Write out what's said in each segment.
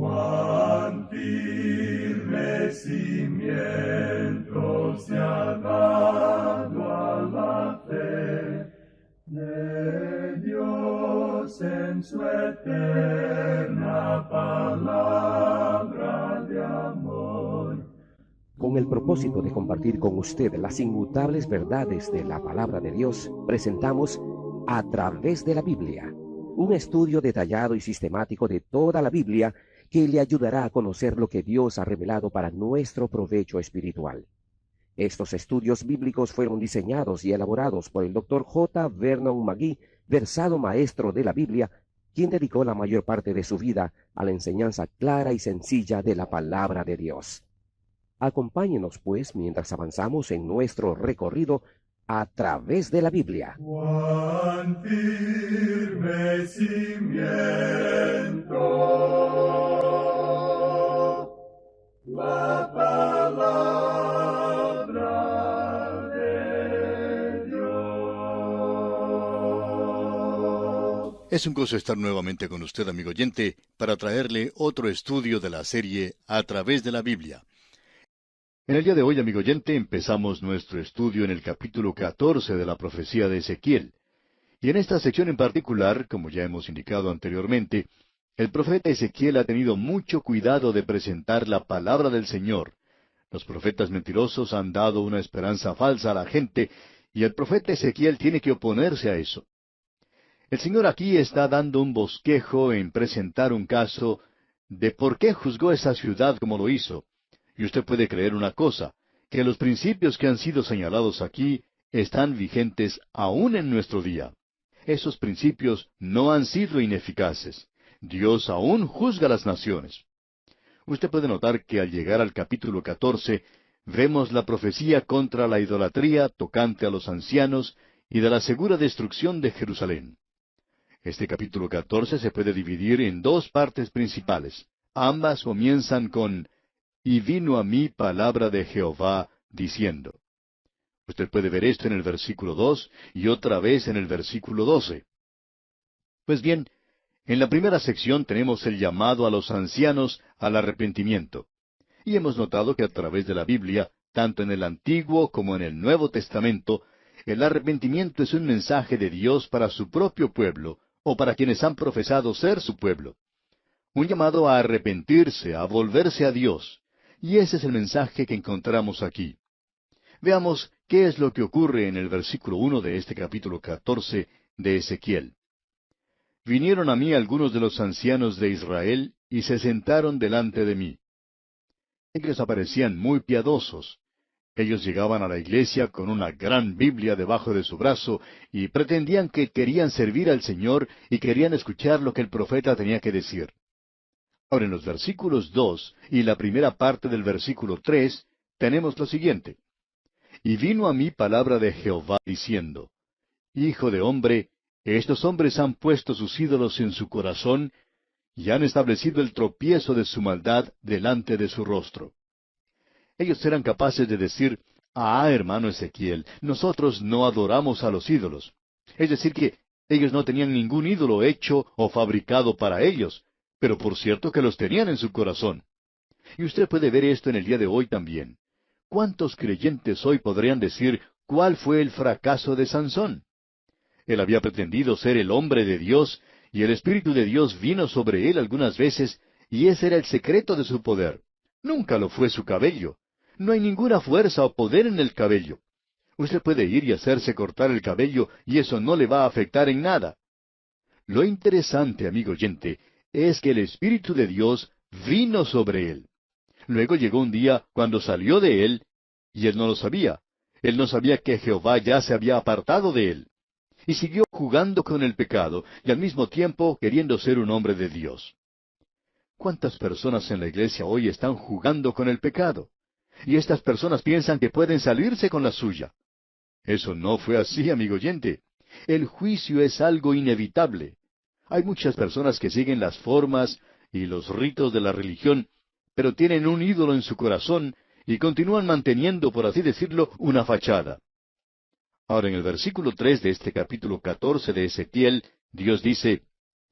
Cuán firme cimiento se ha dado a la fe de Dios en su eterna palabra de amor. Con el propósito de compartir con usted las inmutables verdades de la palabra de Dios, presentamos A través de la Biblia, un estudio detallado y sistemático de toda la Biblia que le ayudará a conocer lo que Dios ha revelado para nuestro provecho espiritual. Estos estudios bíblicos fueron diseñados y elaborados por el Dr. J. Vernon McGee, versado maestro de la Biblia, quien dedicó la mayor parte de su vida a la enseñanza clara y sencilla de la palabra de Dios. Acompáñenos, pues, mientras avanzamos en nuestro recorrido a través de la Biblia. Cuán firme cimiento la palabra de Dios. Es un gozo estar nuevamente con usted, amigo oyente, para traerle otro estudio de la serie A través de la Biblia. En el día de hoy, amigo oyente, empezamos nuestro estudio en el capítulo 14 de la profecía de Ezequiel. Y en esta sección en particular, como ya hemos indicado anteriormente, el profeta Ezequiel ha tenido mucho cuidado de presentar la palabra del Señor. Los profetas mentirosos han dado una esperanza falsa a la gente, y el profeta Ezequiel tiene que oponerse a eso. El Señor aquí está dando un bosquejo en presentar un caso de por qué juzgó esa ciudad como lo hizo. Y usted puede creer una cosa, que los principios que han sido señalados aquí están vigentes aún en nuestro día. Esos principios no han sido ineficaces. Dios aún juzga a las naciones. Usted puede notar que al llegar al capítulo 14, vemos la profecía contra la idolatría tocante a los ancianos y de la segura destrucción de Jerusalén. Este capítulo 14 se puede dividir en dos partes principales. Ambas comienzan con "Y vino a mí palabra de Jehová, diciendo". Usted puede ver esto en el versículo 2 y otra vez en el versículo 12. Pues bien, en la primera sección tenemos el llamado a los ancianos al arrepentimiento. Y hemos notado que a través de la Biblia, tanto en el Antiguo como en el Nuevo Testamento, el arrepentimiento es un mensaje de Dios para su propio pueblo, o para quienes han profesado ser su pueblo. Un llamado a arrepentirse, a volverse a Dios. Y ese es el mensaje que encontramos aquí. Veamos qué es lo que ocurre en el versículo 1 de este capítulo 14 de Ezequiel. Vinieron a mí algunos de los ancianos de Israel y se sentaron delante de mí. Ellos aparecían muy piadosos. Ellos llegaban a la iglesia con una gran Biblia debajo de su brazo y pretendían que querían servir al Señor y querían escuchar lo que el profeta tenía que decir. Ahora, en los versículos 2 y la primera parte del versículo 3, tenemos lo siguiente. Y vino a mí palabra de Jehová diciendo, Hijo de hombre, estos hombres han puesto sus ídolos en su corazón, y han establecido el tropiezo de su maldad delante de su rostro. Ellos eran capaces de decir, hermano Ezequiel, nosotros no adoramos a los ídolos. Es decir que ellos no tenían ningún ídolo hecho o fabricado para ellos, pero por cierto que los tenían en su corazón. Y usted puede ver esto en el día de hoy también. ¿Cuántos creyentes hoy podrían decir cuál fue el fracaso de Sansón? Él había pretendido ser el hombre de Dios, y el Espíritu de Dios vino sobre él algunas veces, y ese era el secreto de su poder. Nunca lo fue su cabello. No hay ninguna fuerza o poder en el cabello. Usted puede ir y hacerse cortar el cabello, y eso no le va a afectar en nada. Lo interesante, amigo oyente, es que el Espíritu de Dios vino sobre él. Luego llegó un día cuando salió de él, y él no lo sabía. Él no sabía que Jehová ya se había apartado de él. Y siguió jugando con el pecado, y al mismo tiempo queriendo ser un hombre de Dios. ¿Cuántas personas en la iglesia hoy están jugando con el pecado? Y estas personas piensan que pueden salirse con la suya. Eso no fue así, amigo oyente. El juicio es algo inevitable. Hay muchas personas que siguen las formas y los ritos de la religión, pero tienen un ídolo en su corazón y continúan manteniendo, por así decirlo, una fachada. Ahora, en el versículo 3 de este capítulo 14 de Ezequiel, Dios dice,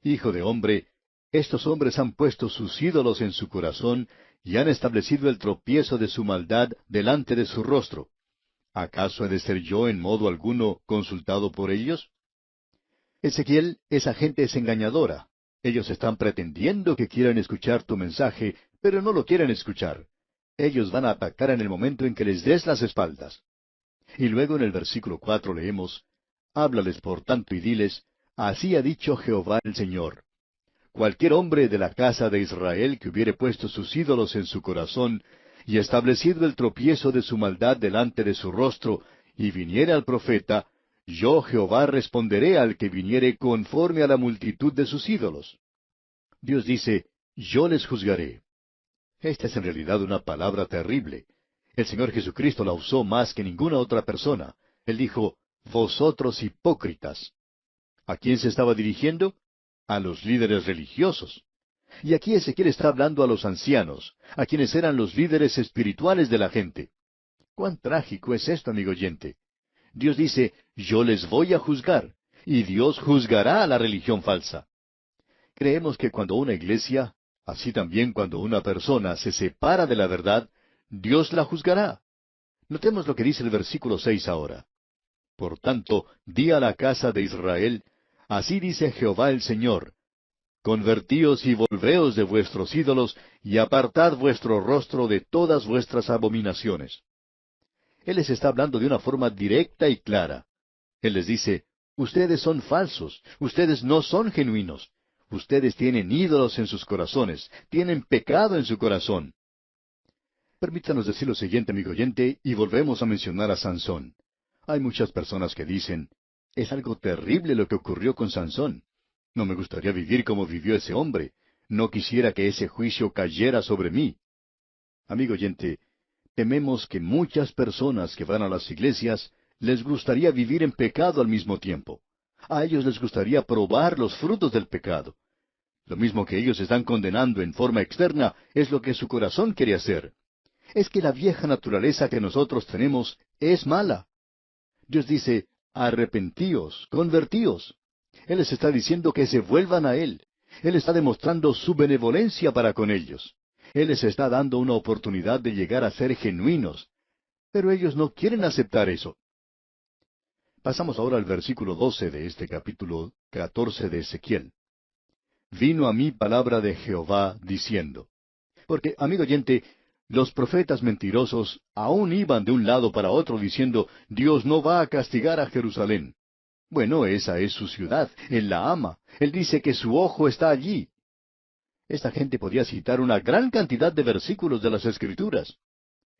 Hijo de hombre, Estos hombres han puesto sus ídolos en su corazón y han establecido el tropiezo de su maldad delante de su rostro. ¿Acaso he de ser yo en modo alguno consultado por ellos? Ezequiel, esa gente es engañadora. Ellos están pretendiendo que quieren escuchar tu mensaje, pero no lo quieren escuchar. Ellos van a atacar en el momento en que les des las espaldas. Y luego en el versículo 4 leemos, Háblales por tanto y diles, Así ha dicho Jehová el Señor. Cualquier hombre de la casa de Israel que hubiere puesto sus ídolos en su corazón, y establecido el tropiezo de su maldad delante de su rostro, y viniere al profeta, yo Jehová responderé al que viniere conforme a la multitud de sus ídolos. Dios dice, yo les juzgaré. Esta es en realidad una palabra terrible. El Señor Jesucristo la usó más que ninguna otra persona. Él dijo, vosotros hipócritas. ¿A quién se estaba dirigiendo? A los líderes religiosos. Y aquí Ezequiel está hablando a los ancianos, a quienes eran los líderes espirituales de la gente. Cuán trágico es esto, amigo oyente. Dios dice, yo les voy a juzgar, y Dios juzgará a la religión falsa. Creemos que cuando una iglesia, así también cuando una persona se separa de la verdad, Dios la juzgará. Notemos lo que dice el versículo 6 ahora. Por tanto, di a la casa de Israel, así dice Jehová el Señor, convertíos y volveos de vuestros ídolos, y apartad vuestro rostro de todas vuestras abominaciones. Él les está hablando de una forma directa y clara. Él les dice, ustedes son falsos, ustedes no son genuinos, ustedes tienen ídolos en sus corazones, tienen pecado en su corazón. Permítanos decir lo siguiente, amigo oyente, y volvemos a mencionar a Sansón. Hay muchas personas que dicen, es algo terrible lo que ocurrió con Sansón. No me gustaría vivir como vivió ese hombre. No quisiera que ese juicio cayera sobre mí. Amigo oyente, tememos que muchas personas que van a las iglesias les gustaría vivir en pecado al mismo tiempo. A ellos les gustaría probar los frutos del pecado. Lo mismo que ellos están condenando en forma externa es lo que su corazón quiere hacer. Es que la vieja naturaleza que nosotros tenemos es mala. Dios dice, arrepentíos, convertíos. Él les está diciendo que se vuelvan a Él. Él está demostrando su benevolencia para con ellos. Él les está dando una oportunidad de llegar a ser genuinos. Pero ellos no quieren aceptar eso. Pasamos ahora al versículo 12 de este capítulo 14 de Ezequiel. Vino a mí palabra de Jehová diciendo. Porque, amigo oyente, los profetas mentirosos aún iban de un lado para otro diciendo, Dios no va a castigar a Jerusalén. Bueno, esa es su ciudad, Él la ama, Él dice que su ojo está allí. Esta gente podía citar una gran cantidad de versículos de las Escrituras.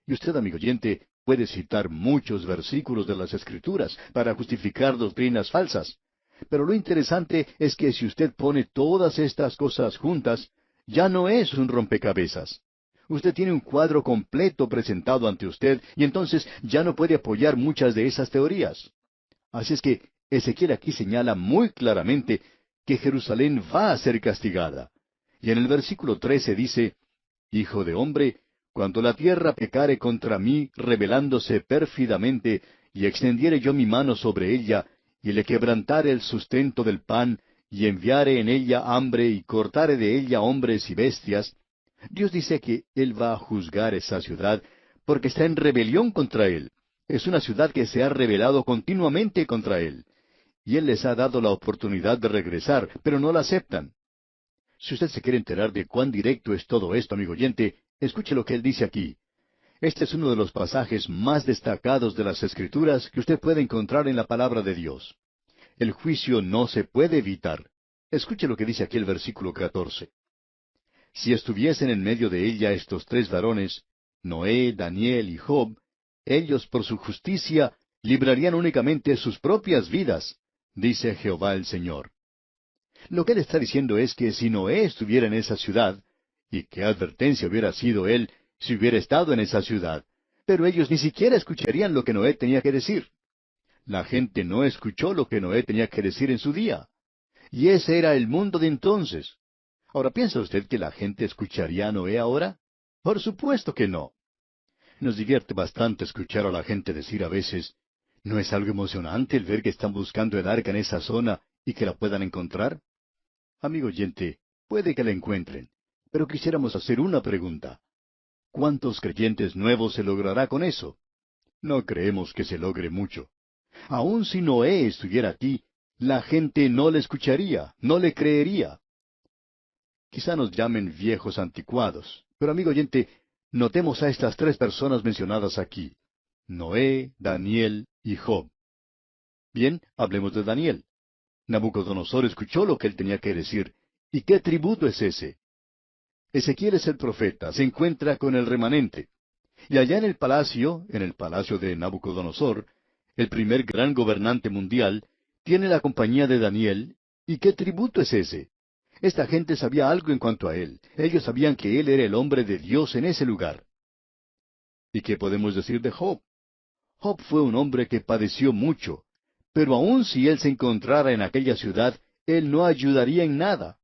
Y usted, amigo oyente, puede citar muchos versículos de las Escrituras para justificar doctrinas falsas. Pero lo interesante es que si usted pone todas estas cosas juntas, ya no es un rompecabezas. Usted tiene un cuadro completo presentado ante usted y entonces ya no puede apoyar muchas de esas teorías. Así es que Ezequiel aquí señala muy claramente que Jerusalén va a ser castigada. Y en el versículo 13 dice, Hijo de hombre, cuando la tierra pecare contra mí, rebelándose pérfidamente, y extendiere yo mi mano sobre ella, y le quebrantare el sustento del pan, y enviare en ella hambre, y cortare de ella hombres y bestias, Dios dice que Él va a juzgar esa ciudad, porque está en rebelión contra Él. Es una ciudad que se ha rebelado continuamente contra Él. Y Él les ha dado la oportunidad de regresar, pero no la aceptan. Si usted se quiere enterar de cuán directo es todo esto, amigo oyente, escuche lo que Él dice aquí. Este es uno de los pasajes más destacados de las Escrituras que usted puede encontrar en la palabra de Dios. El juicio no se puede evitar. Escuche lo que dice aquí el versículo 14. Si estuviesen en medio de ella estos tres varones, Noé, Daniel y Job, ellos por su justicia librarían únicamente sus propias vidas, dice Jehová el Señor. Lo que él está diciendo es que si Noé estuviera en esa ciudad, y qué advertencia hubiera sido él si hubiera estado en esa ciudad, pero ellos ni siquiera escucharían lo que Noé tenía que decir. La gente no escuchó lo que Noé tenía que decir en su día. Y ese era el mundo de entonces. Ahora, ¿piensa usted que la gente escucharía a Noé ahora? Por supuesto que no. Nos divierte bastante escuchar a la gente decir a veces, ¿no es algo emocionante el ver que están buscando el arca en esa zona y que la puedan encontrar? Amigo oyente, Puede que la encuentren, pero quisiéramos hacer una pregunta. ¿Cuántos creyentes nuevos se logrará con eso? No creemos que se logre mucho. Aun si Noé estuviera aquí, la gente no le escucharía, no le creería. Quizá nos llamen viejos anticuados, pero amigo oyente, notemos a estas tres personas mencionadas aquí: Noé, Daniel y Job. Bien, hablemos de Daniel. Nabucodonosor escuchó lo que él tenía que decir. ¿Y qué tributo es ese? Ezequiel es el profeta, se encuentra con el remanente. Y allá en el palacio de Nabucodonosor, el primer gran gobernante mundial, tiene la compañía de Daniel. ¿Y qué tributo es ese? Esta gente sabía algo en cuanto a él. Ellos sabían que él era el hombre de Dios en ese lugar. ¿Y qué podemos decir de Job? Job fue un hombre que padeció mucho, pero aun si él se encontrara en aquella ciudad, él no ayudaría en nada.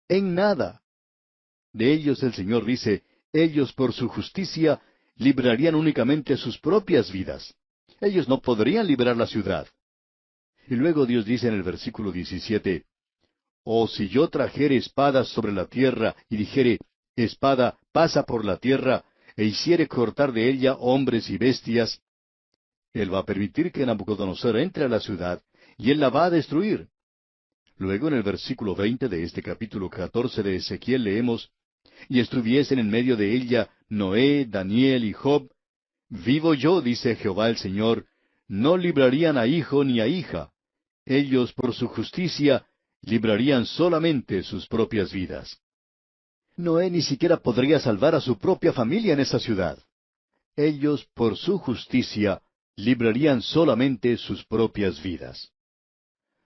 En nada. De ellos el Señor dice: ellos por su justicia librarían únicamente sus propias vidas. Ellos no podrían librar la ciudad. Y luego Dios dice en el versículo 17: «Oh, si yo trajere espadas sobre la tierra, y dijere: espada, pasa por la tierra, e hiciere cortar de ella hombres y bestias», Él va a permitir que Nabucodonosor entre a la ciudad, y él la va a destruir. Luego en el versículo 20 de este capítulo 14 de Ezequiel leemos: «Y estuviesen en medio de ella Noé, Daniel y Job. Vivo yo, dice Jehová el Señor, no librarían a hijo ni a hija. Ellos por su justicia librarían solamente sus propias vidas». Noé ni siquiera podría salvar a su propia familia en esa ciudad. Ellos por su justicia librarían solamente sus propias vidas.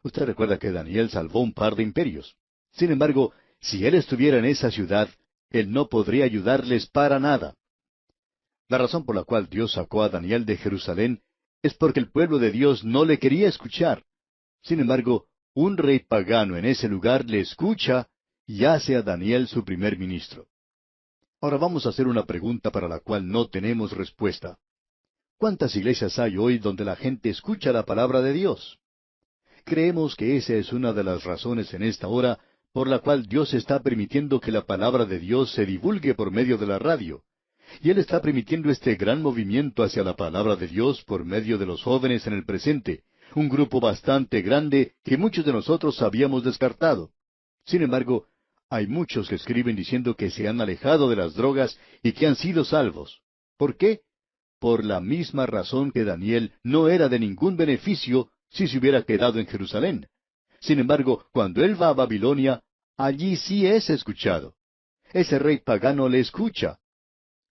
Usted recuerda que Daniel salvó un par de imperios. Sin embargo, si él estuviera en esa ciudad, él no podría ayudarles para nada. La razón por la cual Dios sacó a Daniel de Jerusalén es porque el pueblo de Dios no le quería escuchar. Sin embargo, un rey pagano en ese lugar le escucha y hace a Daniel su primer ministro. Ahora vamos a hacer una pregunta para la cual no tenemos respuesta. ¿Cuántas iglesias hay hoy donde la gente escucha la palabra de Dios? Creemos que esa es una de las razones en esta hora por la cual Dios está permitiendo que la palabra de Dios se divulgue por medio de la radio. Y Él está permitiendo este gran movimiento hacia la palabra de Dios por medio de los jóvenes en el presente, un grupo bastante grande que muchos de nosotros habíamos descartado. Sin embargo, hay muchos que escriben diciendo que se han alejado de las drogas y que han sido salvos. ¿Por qué? Por la misma razón que Daniel no era de ningún beneficio si se hubiera quedado en Jerusalén. Sin embargo, cuando él va a Babilonia, allí sí es escuchado. Ese rey pagano le escucha.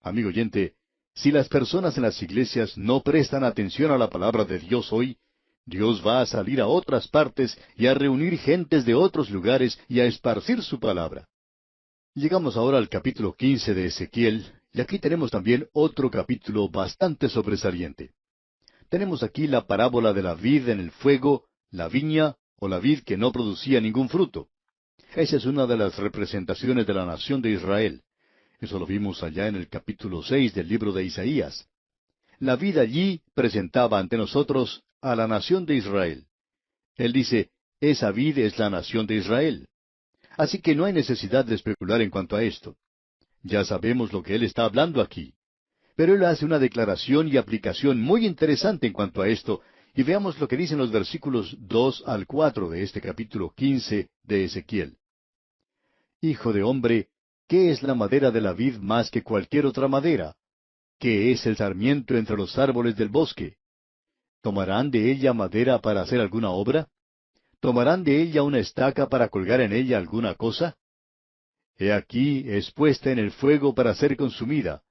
Amigo oyente, si las personas en las iglesias no prestan atención a la palabra de Dios hoy, Dios va a salir a otras partes y a reunir gentes de otros lugares y a esparcir su palabra. Llegamos ahora al capítulo 15 de Ezequiel, y aquí tenemos también otro capítulo bastante sobresaliente. Tenemos aquí la parábola de la vid en el fuego, la viña o la vid que no producía ningún fruto. Esa es una de las representaciones de la nación de Israel. Eso lo vimos allá en el capítulo 6 del libro de Isaías. La vid allí presentaba ante nosotros a la nación de Israel. Él dice: esa vid es la nación de Israel. Así que no hay necesidad de especular en cuanto a esto. Ya sabemos lo que él está hablando aquí. Pero él hace una declaración y aplicación muy interesante en cuanto a esto, y veamos lo que dicen los versículos 2 al 4 de este capítulo 15 de Ezequiel. «Hijo de hombre, ¿qué es la madera de la vid más que cualquier otra madera? ¿Qué es el sarmiento entre los árboles del bosque? ¿Tomarán de ella madera para hacer alguna obra? ¿Tomarán de ella una estaca para colgar en ella alguna cosa? He aquí es puesta en el fuego para ser consumida.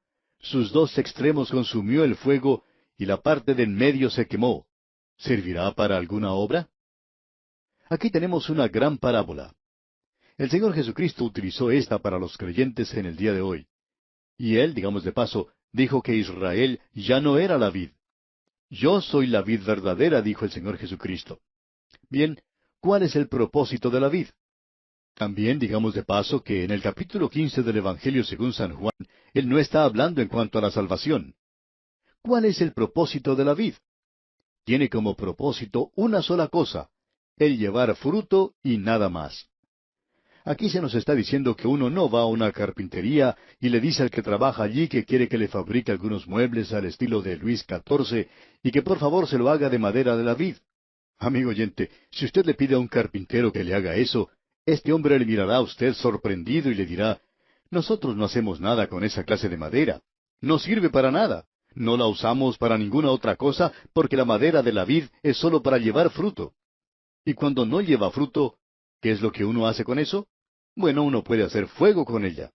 Sus dos extremos consumió el fuego, y la parte de en medio se quemó. ¿Servirá para alguna obra?». Aquí tenemos una gran parábola. El Señor Jesucristo utilizó esta para los creyentes en el día de hoy. Y Él, digamos de paso, dijo que Israel ya no era la vid. «Yo soy la vid verdadera», dijo el Señor Jesucristo. Bien, ¿cuál es el propósito de la vid? También digamos de paso que en el capítulo 15 del Evangelio según San Juan, Él no está hablando en cuanto a la salvación. ¿Cuál es el propósito de la vid? Tiene como propósito una sola cosa: el llevar fruto y nada más. Aquí se nos está diciendo que uno no va a una carpintería y le dice al que trabaja allí que quiere que le fabrique algunos muebles al estilo de Luis XIV y que por favor se lo haga de madera de la vid. Amigo oyente, si usted le pide a un carpintero que le haga eso, este hombre le mirará a usted sorprendido y le dirá, nosotros no hacemos nada con esa clase de madera. No sirve para nada. No la usamos para ninguna otra cosa porque la madera de la vid es sólo para llevar fruto. Y cuando no lleva fruto, ¿qué es lo que uno hace con eso? Bueno, uno puede hacer fuego con ella.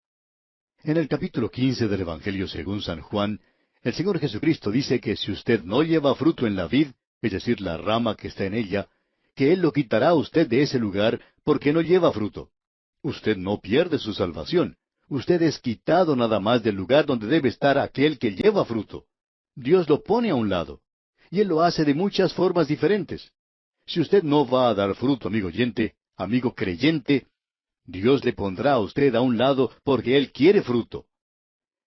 En el capítulo 15 del Evangelio según San Juan, el Señor Jesucristo dice que si usted no lleva fruto en la vid, es decir, la rama que está en ella, que Él lo quitará a usted de ese lugar porque no lleva fruto. Usted no pierde su salvación. Usted es quitado nada más del lugar donde debe estar aquel que lleva fruto. Dios lo pone a un lado. Y Él lo hace de muchas formas diferentes. Si usted no va a dar fruto, amigo oyente, amigo creyente, Dios le pondrá a usted a un lado porque Él quiere fruto.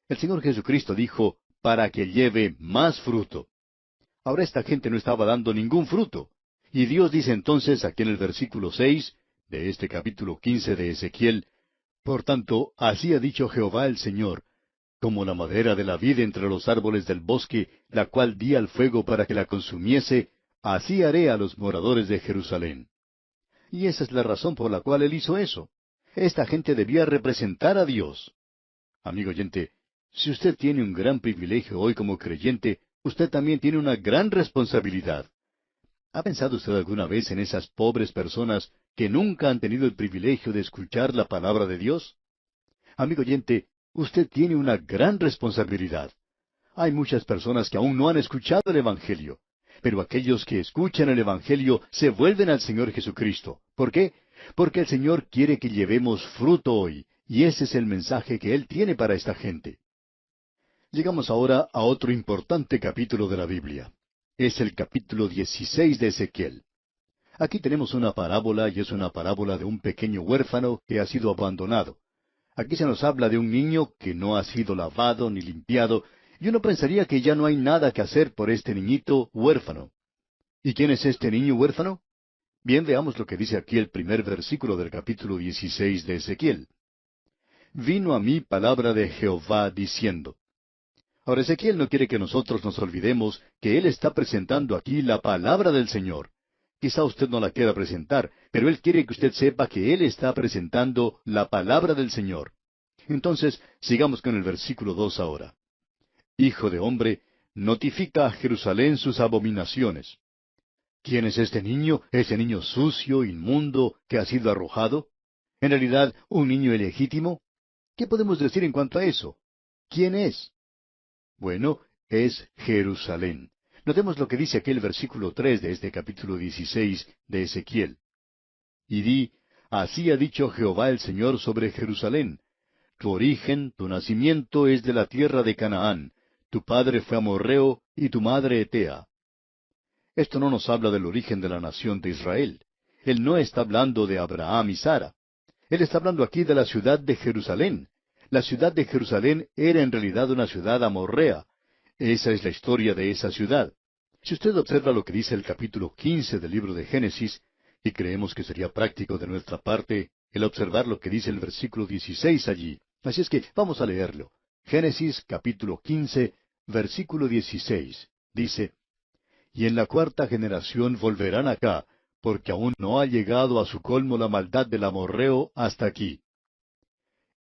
El Señor Jesucristo dijo, para que lleve más fruto. Ahora esta gente no estaba dando ningún fruto. Y Dios dice entonces aquí en el versículo 6 de este capítulo 15 de Ezequiel, por tanto, así ha dicho Jehová el Señor, como la madera de la vid entre los árboles del bosque, la cual di al fuego para que la consumiese, así haré a los moradores de Jerusalén. Y esa es la razón por la cual Él hizo eso. Esta gente debía representar a Dios. Amigo oyente, si usted tiene un gran privilegio hoy como creyente, usted también tiene una gran responsabilidad. ¿Ha pensado usted alguna vez en esas pobres personas que nunca han tenido el privilegio de escuchar la palabra de Dios? Amigo oyente, usted tiene una gran responsabilidad. Hay muchas personas que aún no han escuchado el Evangelio, pero aquellos que escuchan el Evangelio se vuelven al Señor Jesucristo. ¿Por qué? Porque el Señor quiere que llevemos fruto hoy, y ese es el mensaje que Él tiene para esta gente. Llegamos ahora a otro importante capítulo de la Biblia. Es el capítulo 16 de Ezequiel. Aquí tenemos una parábola y es una parábola de un pequeño huérfano que ha sido abandonado. Aquí se nos habla de un niño que no ha sido lavado ni limpiado, y uno pensaría que ya no hay nada que hacer por este niñito huérfano. ¿Y quién es este niño huérfano? Bien, veamos lo que dice aquí el primer versículo del capítulo 16 de Ezequiel. Vino a mí palabra de Jehová diciendo. Ahora Ezequiel no quiere que nosotros nos olvidemos que él está presentando aquí la palabra del Señor. Quizá usted no la quiera presentar, pero él quiere que usted sepa que él está presentando la palabra del Señor. Entonces, sigamos con el versículo 2 ahora. Hijo de hombre, notifica a Jerusalén sus abominaciones. ¿Quién es este niño, ese niño sucio, inmundo, que ha sido arrojado? ¿En realidad, un niño ilegítimo? ¿Qué podemos decir en cuanto a eso? ¿Quién es? Bueno, es Jerusalén. Notemos lo que dice aquí el versículo 3 de este capítulo 16 de Ezequiel. Y di, así ha dicho Jehová el Señor sobre Jerusalén. Tu origen, tu nacimiento es de la tierra de Canaán. Tu padre fue amorreo y tu madre etea. Esto no nos habla del origen de la nación de Israel. Él no está hablando de Abraham y Sara. Él está hablando aquí de la ciudad de Jerusalén. La ciudad de Jerusalén era en realidad una ciudad amorrea. Esa es la historia de esa ciudad. Si usted observa lo que dice el capítulo 15 del libro de Génesis, y creemos que sería práctico de nuestra parte el observar lo que dice el versículo 16 allí. Así es que vamos a leerlo. Génesis capítulo 15, versículo 16. Dice, Y en la cuarta generación volverán acá, porque aún no ha llegado a su colmo la maldad del amorreo hasta aquí.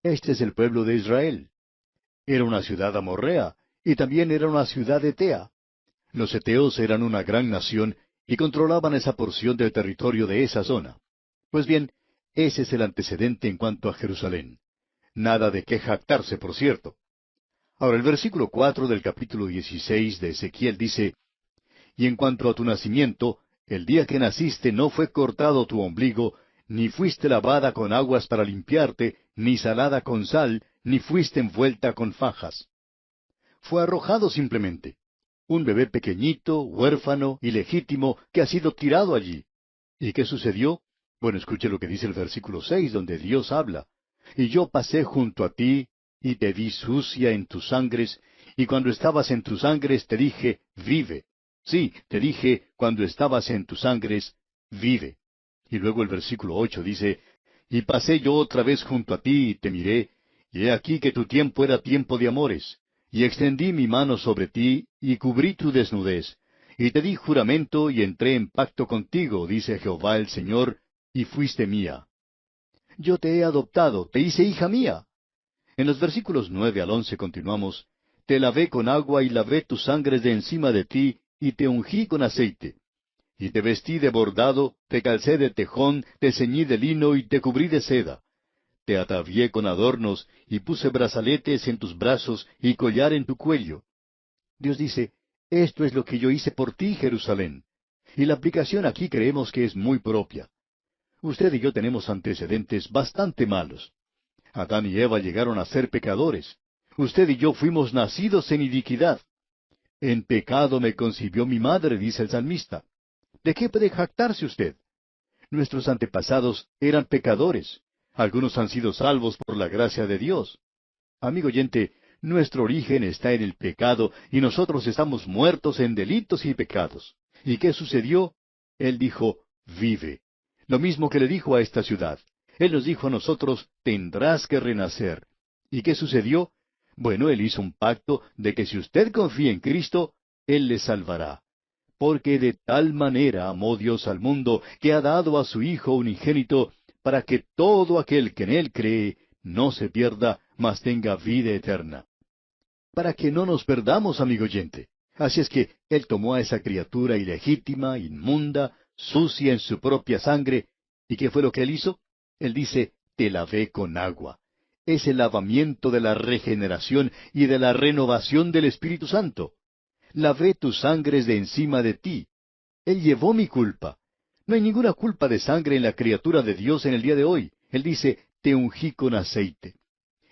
Este es el pueblo de Israel. Era una ciudad amorrea, y también era una ciudad etea. Los eteos eran una gran nación y controlaban esa porción del territorio de esa zona. Pues bien, ese es el antecedente en cuanto a Jerusalén. Nada de qué jactarse, por cierto. Ahora, el versículo 4 del capítulo 16 de Ezequiel dice, Y en cuanto a tu nacimiento, el día que naciste no fue cortado tu ombligo, ni fuiste lavada con aguas para limpiarte, ni salada con sal, ni fuiste envuelta con fajas. Fue arrojado simplemente. Un bebé pequeñito, huérfano, ilegítimo, que ha sido tirado allí. ¿Y qué sucedió? Bueno, escuche lo que dice el versículo 6, donde Dios habla. Y yo pasé junto a ti, y te vi sucia en tus sangres, y cuando estabas en tus sangres te dije, vive. Sí, te dije, cuando estabas en tus sangres, vive. Y luego el versículo 8 dice, Y pasé yo otra vez junto a ti y te miré, y he aquí que tu tiempo era tiempo de amores. Y extendí mi mano sobre ti, y cubrí tu desnudez. Y te di juramento, y entré en pacto contigo, dice Jehová el Señor, y fuiste mía. Yo te he adoptado, te hice hija mía. En los versículos 9 al 11 continuamos, te lavé con agua y lavé tus sangres de encima de ti, y te ungí con aceite. Y te vestí de bordado, te calcé de tejón, te ceñí de lino y te cubrí de seda. Te atavié con adornos, y puse brazaletes en tus brazos y collar en tu cuello. Dios dice, esto es lo que yo hice por ti, Jerusalén. Y la aplicación aquí creemos que es muy propia. Usted y yo tenemos antecedentes bastante malos. Adán y Eva llegaron a ser pecadores. Usted y yo fuimos nacidos en iniquidad. En pecado me concibió mi madre, dice el salmista. ¿De qué puede jactarse usted? Nuestros antepasados eran pecadores. Algunos han sido salvos por la gracia de Dios. Amigo oyente, nuestro origen está en el pecado y nosotros estamos muertos en delitos y pecados. ¿Y qué sucedió? Él dijo, vive. Lo mismo que le dijo a esta ciudad. Él nos dijo a nosotros, tendrás que renacer. ¿Y qué sucedió? Bueno, Él hizo un pacto de que si usted confía en Cristo, Él le salvará. Porque de tal manera amó Dios al mundo, que ha dado a su Hijo unigénito, para que todo aquel que en Él cree no se pierda, mas tenga vida eterna. Para que no nos perdamos, amigo oyente. Así es que Él tomó a esa criatura ilegítima, inmunda, sucia en su propia sangre. ¿Y qué fue lo que Él hizo? Él dice, te lavé con agua. Es el lavamiento de la regeneración y de la renovación del Espíritu Santo. Lavé tus sangres de encima de ti. Él llevó mi culpa. No hay ninguna culpa de sangre en la criatura de Dios en el día de hoy. Él dice, te ungí con aceite.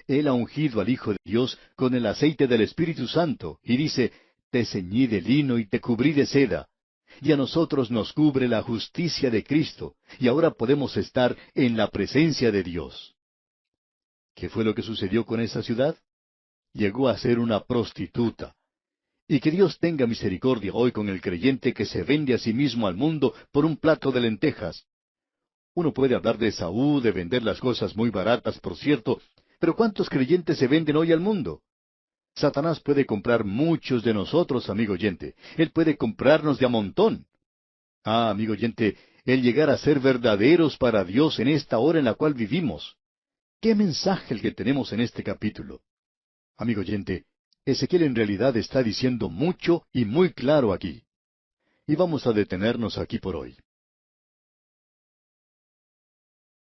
Él ha ungido al Hijo de Dios con el aceite del Espíritu Santo, y dice, te ceñí de lino y te cubrí de seda. Y a nosotros nos cubre la justicia de Cristo, y ahora podemos estar en la presencia de Dios. ¿Qué fue lo que sucedió con esa ciudad? Llegó a ser una prostituta. Y que Dios tenga misericordia hoy con el creyente que se vende a sí mismo al mundo por un plato de lentejas. Uno puede hablar de Esaú, de vender las cosas muy baratas, por cierto, pero ¿cuántos creyentes se venden hoy al mundo? Satanás puede comprar muchos de nosotros, amigo oyente. Él puede comprarnos de a montón. Ah, amigo oyente, el llegar a ser verdaderos para Dios en esta hora en la cual vivimos. ¿Qué mensaje el que tenemos en este capítulo? Amigo oyente, Ezequiel en realidad está diciendo mucho y muy claro aquí. Y vamos a detenernos aquí por hoy.